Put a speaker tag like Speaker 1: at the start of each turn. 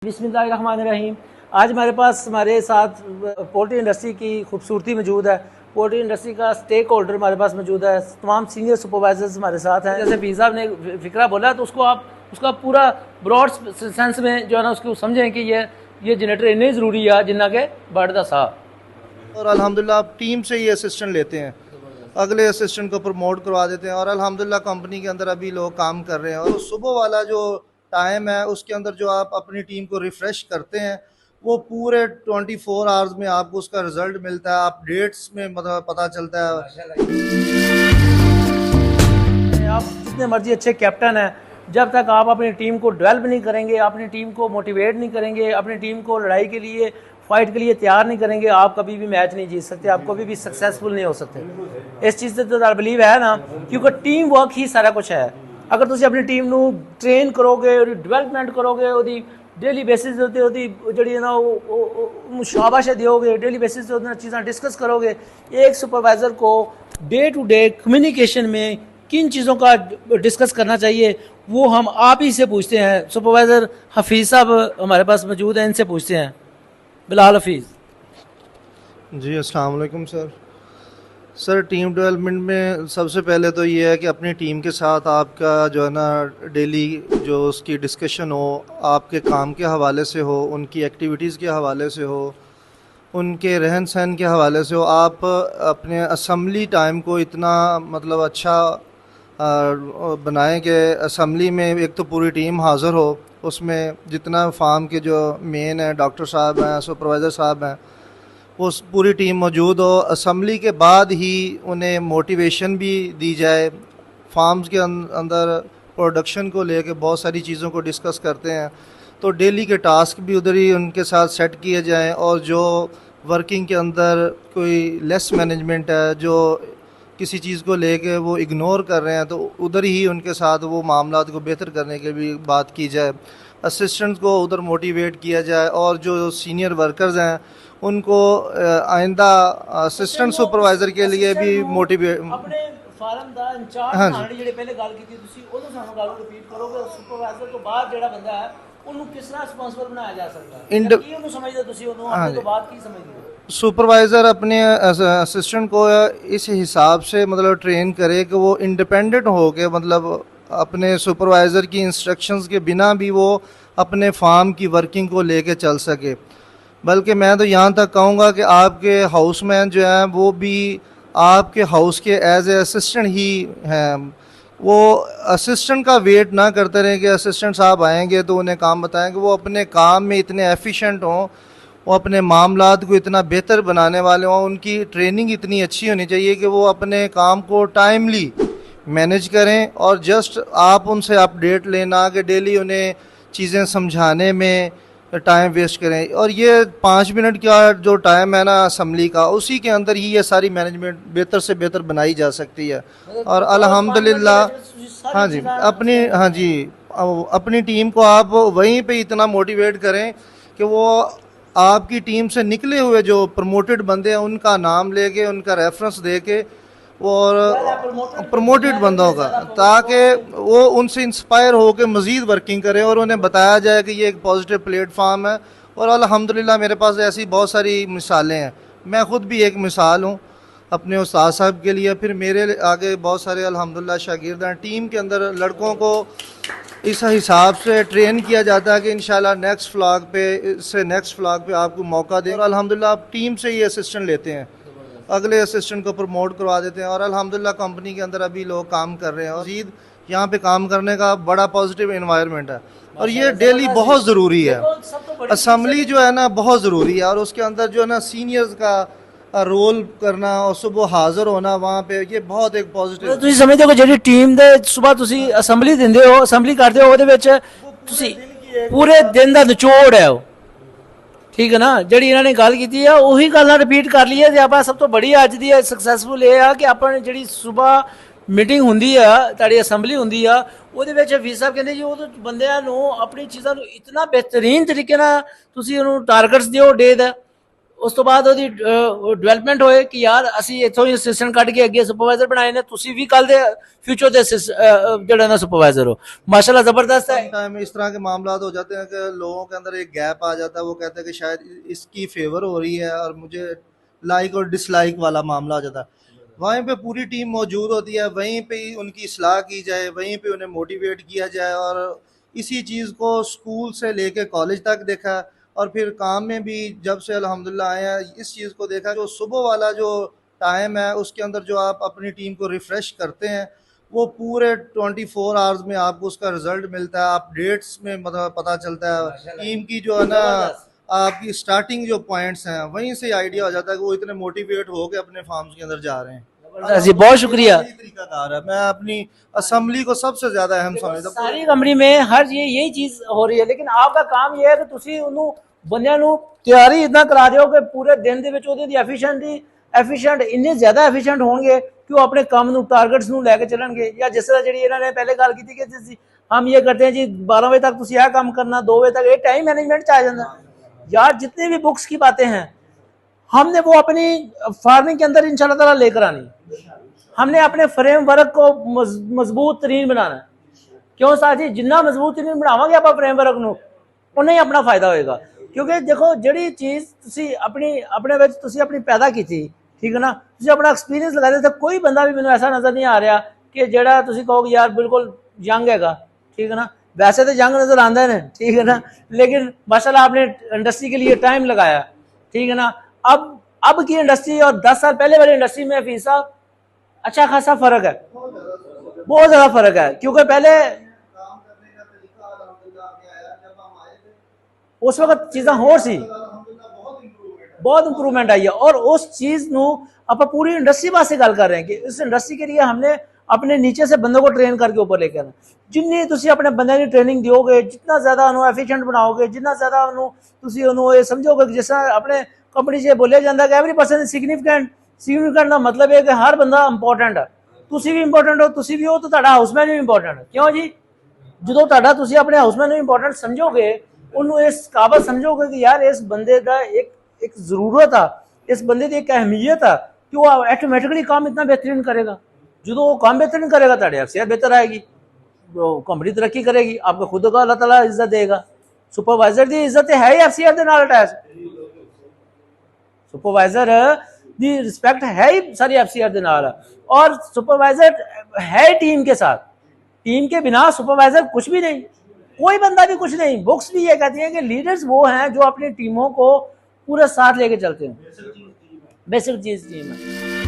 Speaker 1: बिस्मिल्लाहिर्रहमानिर्रहीम। आज हमारे पास हमारे साथ पोल्ट्री इंडस्ट्री की खूबसूरती मौजूद है। पोल्ट्री इंडस्ट्री का स्टेक होल्डर हमारे पास मौजूद है। तमाम सीनियर सुपरवाइजर्स हमारे साथ हैं। जैसे पी साहब ने फिक्रा बोला तो उसको आप उसका पूरा ब्रॉड सेंस में जो है ना उसको समझें कि ये जनरेटर इन्ने ज़रूरी है जिन्ना के बर्ड दा सा।
Speaker 2: और अल्हम्दुलिल्लाह आप टीम से ही असिस्टेंट लेते हैं, अगले असिस्टेंट को प्रमोट करवा देते हैं। और अल्हम्दुलिल्लाह कंपनी के अंदर अभी लोग काम कर रहे हैं। और सुबह वाला जो टाइम है उसके अंदर जो आप अपनी टीम को रिफ़्रेश करते हैं वो पूरे 24 आवर्स में आपको उसका रिजल्ट मिलता है। आप डेट्स में मतलब पता चलता है।
Speaker 1: आप जितने मर्जी अच्छे कैप्टन हैं, जब तक आप अपनी टीम को डेवलप नहीं करेंगे, अपनी टीम को मोटिवेट नहीं करेंगे, अपनी टीम को लड़ाई के लिए फाइट के लिए तैयार नहीं करेंगे, आप कभी भी मैच नहीं जीत सकते, आप कभी भी सक्सेसफुल नहीं हो सकते। इस चीज़ से तो बिलीव है ना, क्योंकि टीम वर्क ही सारा कुछ है। अगर तुम अपनी टीम को ट्रेन करोगे, डिवेलपमेंट करोगे, डेली बेसिस जी ना मुशाबाश दोगे, डेली बेसिस चीज़ें डिस्कस करोगे। एक सुपरवाइज़र को डे टू डे कम्युनिकेशन में किन चीज़ों का डिस्कस करना चाहिए वो हम आप ही से पूछते हैं। सुपरवाइज़र हफीज़ साहब हमारे पास मौजूद हैं, इनसे पूछते हैं। बिलाल हफीज़
Speaker 2: जी अस्सलाम वालेकुम सर, टीम डेवलपमेंट में सबसे पहले तो ये है कि अपनी टीम के साथ आपका जो है ना डेली जो उसकी डिस्कशन हो, आपके काम के हवाले से हो, उनकी एक्टिविटीज़ के हवाले से हो, उनके रहन सहन के हवाले से हो। आप अपने असम्बली टाइम को इतना मतलब अच्छा बनाएं कि असम्बली में एक तो पूरी टीम हाज़िर हो, उसमें जितना फार्म के जो मेन है डॉक्टर साहब हैं, सुपरवाइज़र साहब हैं, वो पूरी टीम मौजूद हो। असम्बली के बाद ही उन्हें मोटिवेशन भी दी जाए। फार्म्स के अंदर प्रोडक्शन को लेके बहुत सारी चीज़ों को डिस्कस करते हैं, तो डेली के टास्क भी उधर ही उनके साथ सेट किए जाएं। और जो वर्किंग के अंदर कोई लेस मैनेजमेंट है, जो किसी चीज़ को लेके वो इग्नोर कर रहे हैं, तो उधर ही उनके साथ वो मामलात को बेहतर करने के भी बात की जाए। असिस्टेंट्स को उधर मोटिवेट किया जाए। और जो सीनियर वर्कर्स हैं उनको आइंदा असिस्टेंट सुपरवाइज़र के लिए भी मोटिवेट
Speaker 1: अपने फार्म दा इंचार्ज बनाने ਜਿਹੜੇ ਪਹਿਲੇ ਗੱਲ ਕੀਤੀ ਤੁਸੀਂ ਉਹਨੂੰ ਸਾਨੂੰ ਗੱਲ ਰਿਪੀਟ ਕਰੋਗੇ। ਸੁਪਰਵਾਈਜ਼ਰ ਤੋਂ ਬਾਅਦ ਜਿਹੜਾ ਬੰਦਾ ਹੈ ਉਹਨੂੰ ਕਿਸ ਤਰ੍ਹਾਂ ਰਿਸਪੌਂਸਿਬਲ ਬਣਾਇਆ ਜਾ ਸਕਦਾ ਹੈ, ਕੀ ਉਹਨੂੰ ਸਮਝਦੇ ਤੁਸੀਂ, ਉਹਨੂੰ ਆਪਣੇ ਤੋਂ ਬਾਅਦ ਕੀ ਸਮਝਦੇ ਹੋ?
Speaker 2: सुपरवाइज़र अपने असिस्टेंट को इस हिसाब से मतलब ट्रेन करे कि वो इंडिपेंडेंट हो के मतलब अपने सुपरवाइज़र की इंस्ट्रक्शंस के बिना भी वो अपने फार्म की वर्किंग को लेके चल सके। बल्कि मैं तो यहाँ तक कहूँगा कि आपके हाउसमैन जो हैं वो भी आपके हाउस के एज ए असिस्टेंट ही हैं। वो असिस्टेंट का वेट ना करते रहें कि असिस्टेंट साहब आएंगे तो उन्हें काम बताएंगे। वो अपने काम में इतने एफिशिएंट हों, वो अपने मामलात को इतना बेहतर बनाने वाले हों, उनकी ट्रेनिंग इतनी अच्छी होनी चाहिए कि वो अपने काम को टाइमली मैनेज करें। और जस्ट आप उनसे अपडेट लेना कि डेली उन्हें चीज़ें समझाने में टाइम वेस्ट करें। और ये 5 मिनट का जो टाइम है ना असम्बली का, उसी के अंदर ही ये सारी मैनेजमेंट बेहतर से बेहतर बनाई जा सकती है। और अल्हम्दुलिल्लाह हाँ जी, अपनी टीम को आप वहीं पे इतना मोटिवेट करें कि वो आपकी टीम से निकले हुए जो प्रमोटेड बंदे हैं उनका नाम लेके, उनका रेफरेंस दे के और प्रमोटेड बंदों का, ताकि वो उनसे इंस्पायर हो के मज़ीद वर्किंग करें और उन्हें बताया जाए कि ये एक पॉजिटिव प्लेटफार्म है। और अल्हम्दुलिल्लाह मेरे पास ऐसी बहुत सारी मिसालें हैं। मैं ख़ुद भी एक मिसाल हूँ अपने उस्ताद साहब के लिए। फिर मेरे आगे बहुत सारे अल्हम्दुलिल्लाह शागिर्द हैं। टीम के अंदर लड़कों को इस हिसाब से ट्रेन किया जाता है कि इंशाल्लाह नेक्स्ट फ्लॉग पे आपको मौका दें। और अल्हम्दुलिल्लाह आप टीम से ही असिस्टेंट लेते हैं, अगले असिस्टेंट को प्रमोट करवा देते हैं। और अल्हम्दुलिल्लाह कंपनी के अंदर अभी लोग काम कर रहे हैं। और मज़ीद यहाँ पे काम करने का बड़ा पॉजिटिव एनवायरनमेंट है। और ये डेली बहुत ज़रूरी है। असम्बली जो है ना बहुत ज़रूरी है। और उसके अंदर जो है ना सीनियर्स का रोल करना और सुबह हाजिर होना वहाँ पे, ये बहुत एक पॉजिटिव।
Speaker 1: ਤੁਸੀਂ ਸਮਝਦੇ ਹੋ ਜਿਹੜੀ ਟੀਮ ਦੇ ਸਵੇਰ ਤੁਸੀਂ ਅਸੈਂਬਲੀ ਦਿੰਦੇ ਹੋ, ਅਸੈਂਬਲੀ ਕਰਦੇ ਹੋ, ਉਹਦੇ ਵਿੱਚ ਤੁਸੀਂ ਪੂਰੇ ਦਿਨ ਦਾ ਨਿਚੋੜ ਹੈ ਉਹ, ਠੀਕ ਹੈ ਨਾ। ਜਿਹੜੀ ਇਹਨਾਂ ਨੇ ਗੱਲ ਕੀਤੀ ਆ ਉਹੀ ਗੱਲਾਂ ਰਿਪੀਟ ਕਰ ਲਈਏ ਤੇ ਆਪਾਂ ਸਭ ਤੋਂ ਬੜੀ ਅੱਜ ਦੀ ਸਕਸੈਸਫੁਲ ਇਹ ਆ ਕਿ ਆਪਾਂ ਜਿਹੜੀ ਸਵੇਰ ਮੀਟਿੰਗ ਹੁੰਦੀ ਆ, ਤੁਹਾਡੀ ਅਸੈਂਬਲੀ ਹੁੰਦੀ ਆ, ਉਹਦੇ ਵਿੱਚ ਹਫੀਜ਼ ਸਾਹਿਬ ਕਹਿੰਦੇ ਜੀ ਉਹ ਬੰਦਿਆਂ ਨੂੰ ਆਪਣੀ ਚੀਜ਼ਾਂ ਨੂੰ ਇਤਨਾ ਬਿਹਤਰੀਨ ਤਰੀਕੇ ਨਾਲ ਤੁਸੀਂ ਉਹਨੂੰ ਟਾਰਗੇਟਸ ਦਿਓ ਡੇ ਦਾ, ਉਸ ਤੋਂ ਬਾਅਦ ਉਹਦੀ ਡਿਵੈਲਪਮੈਂਟ ਹੋਏ ਕਿ ਯਾਰ ਅਸੀਂ ਇੱਥੋਂ ਹੀ ਅਸਿਸਟੈਂਟ ਕੱਢ ਕੇ ਅੱਗੇ ਸੁਪਰਵਾਈਜ਼ਰ ਬਣਾਏ ਨੇ, ਤੁਸੀਂ ਵੀ ਕੱਲ ਦੇ फ्यूचर ਦੇ ਜਿਹੜਾ ਨਾ सुपरवाइजर हो। माशाल्लाह ज़बरदस्त है।
Speaker 2: टाइम इस तरह के मामला हो जाते हैं कि लोगों के अंदर एक गैप आ जाता है, वो कहते हैं कि शायद इसकी फेवर हो रही है और मुझे लाइक और डिसलाइक वाला मामला हो जाता है। वहीं पे पूरी टीम मौजूद होती है, वहीं पे ही उनकी इस्लाह की जाए, वहीं पे उन्हें मोटिवेट किया जाए, और इसी चीज़ को स्कूल से लेके कॉलेज तक देखा, और फिर काम में भी जब से अल्हम्दुलिल्लाह आए हैं इस चीज़ को देखा, जो सुबह वाला जो टाइम है उसके अंदर जो आप अपनी टीम को रिफ़्रेश करते हैं वो पूरे 24 आवर्स में आपको उसका रिजल्ट मिलता है। आप डेट्स में मतलब पता चलता है टीम की जो है ना, आपकी स्टार्टिंग जो पॉइंट्स हैं वहीं से आइडिया हो जाता है कि वो इतने मोटिवेट हो के अपने फार्म्स के अंदर जा रहे हैं।
Speaker 1: जी बहुत शुक्रिया।
Speaker 2: यही तरीकाकार है। मैं अपनी असम्बली को सबसे ज्यादा अहम समझता हूं।
Speaker 1: ਸਾਰੀ ਕੰਪਨੀ में हर यही चीज़ हो रही है, लेकिन आपका काम ये है कि ਤੁਸੀਂ ਉਹਨੂੰ ਬੰਦਿਆਂ ਨੂੰ ਤਿਆਰੀ ਇਦਾਂ ਕਰਾ ਦਿਓ ਕਿ ਪੂਰੇ ਦਿਨ ਦੇ ਵਿੱਚ ਉਹਦੀ ਐਫੀਸ਼ੀਐਂਟ ਇੰਨੇ ਜ਼ਿਆਦਾ ਐਫੀਸ਼ੀਐਂਟ ਹੋਣਗੇ ਕਿ ਉਹ ਆਪਣੇ ਕੰਮ ਨੂੰ ਟਾਰਗੇਟਸ ਨੂੰ ਲੈ ਕੇ ਚੱਲਣਗੇ। ਜਾਂ ਜਿਸ ਤਰ੍ਹਾਂ ਜਿਹੜੀ ਇਹਨਾਂ ਨੇ ਪਹਿਲੇ ਗੱਲ ਕੀਤੀ ਕਿ ਤੁਸੀਂ हम ये करते हैं जी 12 बजे तक ਤੁਸੀਂ ਇਹ ਕੰਮ करना, 2 बजे तक, ये टाइम मैनेजमेंट ਚ आ जाता है। यार जितने भी बुक्स की बातें हैं हमने वो अपनी फार्मिंग के अंदर इंशाल्लाह ताला लेकर आनी। हमने अपने फ्रेमवर्क को मजबूत तरीन बनाना है। क्यों साथी, जिन्ना मजबूत तरीन बनावांगे आप फ्रेमवर्क ਨੂੰ उन्ना ही अपना फायदा होएगा। क्योंकि देखो ਜਿਹੜੀ ਚੀਜ਼ ਤੁਸੀਂ ਆਪਣੇ ਵਿੱਚ ਤੁਸੀਂ ਆਪਣੀ ਪੈਦਾ ਕੀਤੀ, ਠੀਕ ਹੈ ਨਾ, ਤੁਸੀਂ ਆਪਣਾ ਐਕਸਪੀਰੀਅੰਸ ਲਗਾਦੇ ਤਾਂ ਕੋਈ ਬੰਦਾ ਵੀ ਮੈਨੂੰ ਐਸਾ ਨਜ਼ਰ ਨਹੀਂ ਆ ਰਿਹਾ ਕਿ ਜਿਹੜਾ ਤੁਸੀਂ ਕਹੋਗੇ ਯਾਰ ਬਿਲकुल यंग हैगा, ठीक है ना। वैसे तो यंग नजर आता है, ठीक है ना, लेकिन माशाल्लाह आपने इंडस्ट्री के लिए टाइम लगाया, ठीक है ना। अब की इंडस्ट्री और 10 साल पहले वाली इंडस्ट्री में हफीज साहब अच्छा खासा फर्क है, बहुत ज़्यादा फर्क है। क्योंकि पहले उस वक्त चीज़ां होर सी, बहुत इंप्रूवमेंट आई है। और उस चीज़ ਨੂੰ ਆਪਾਂ पूरी इंडस्ट्री वास्ते गल कर रहे हैं कि इस इंडस्ट्री के लिए हमने अपने नीचे से बंदों को ट्रेन करके ऊपर लेके आना। जिन्नी तुसी अपने बंदे की ट्रेनिंग दिओगे, जितना ज़्यादा उन्होंने एफिशिएंट बनाओगे, जितना ज़्यादा उन्होंने ये समझोगे कि जिस अपने कंपनी से बोलिया जाता है कि एवरी पर्सन सिग्निफिकेंट का मतलब है कि हर बंदा इंपॉर्टेंट है। तुसी भी इंपॉर्टेंट हो, तुसी भी हो तो तुहाडा हाउसमैन भी इंपॉर्टेंट है। क्यों जी, जो तुहाडा तुसी अपने हाउसमैन को इंपॉर्टेंट समझोगे, उन्होंने इस काबल समझोगे कि यार इस बंदे का एक ज़रूरत है, इस बंदे की एक अहमियत है कि वो ऑटोमेटिकली काम इतना बेहतरीन करेगा। जो वो काम बेहतरीन करेगा तो अक्सर बेहतर आएगी, तो कंपनी तरक्की करेगी, आपको खुद को अल्लाह ताला इज्जत देगा। सुपरवाइजर की इज्जत है ही एफसीआर के नाल अटैच, सुपरवाइजर की रिस्पेक्ट है ही सारी एफसीआर के नाल। और सुपरवाइजर है टीम के साथ, टीम के बिना सुपरवाइजर कुछ भी नहीं, कोई बंदा भी कुछ नहीं। बुक्स भी ये कहती हैं कि लीडर्स वो हैं जो अपनी टीमों को पूरे साथ लेके चलते हैं, बेसिक चीज टीम है।